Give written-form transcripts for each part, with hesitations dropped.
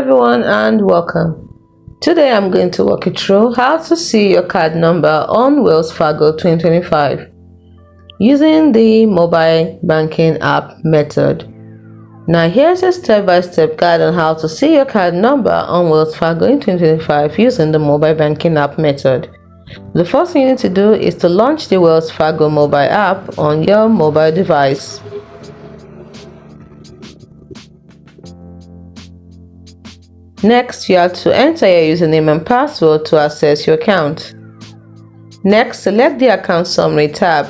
Everyone and welcome. Today I'm going to walk you through how to see your card number on Wells Fargo 2025 using the mobile banking app method. Now here's a step-by-step guide on how to see your card number on Wells Fargo in 2025 using the mobile banking app method. The first thing you need to do is to launch the Wells Fargo mobile app on your mobile device. Next, you have to enter your username and password to access your account. Next, select the Account Summary tab.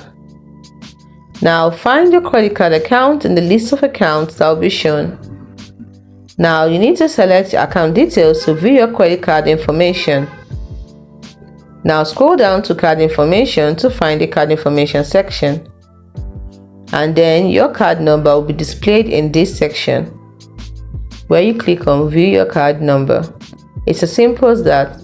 Now, find your credit card account in the list of accounts that will be shown. Now, you need to select your account details to view your credit card information. Now, scroll down to Card Information to find the Card Information section. And then your card number will be displayed in this section, where you click on View Your Card Number. It's as simple as that.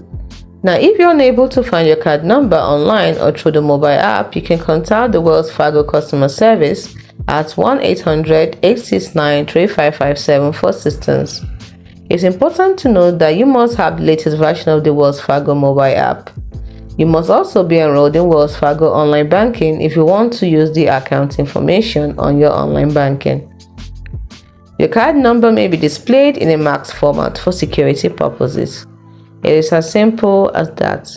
Now, if you're unable to find your card number online or through the mobile app, you can contact the Wells Fargo customer service at 1-800-869-3557 for assistance. It's important to note that you must have the latest version of the Wells Fargo mobile app. You must also be enrolled in Wells Fargo online banking if you want to use the account information on your online banking. Your card number may be displayed in a marked format for security purposes. It is as simple as that.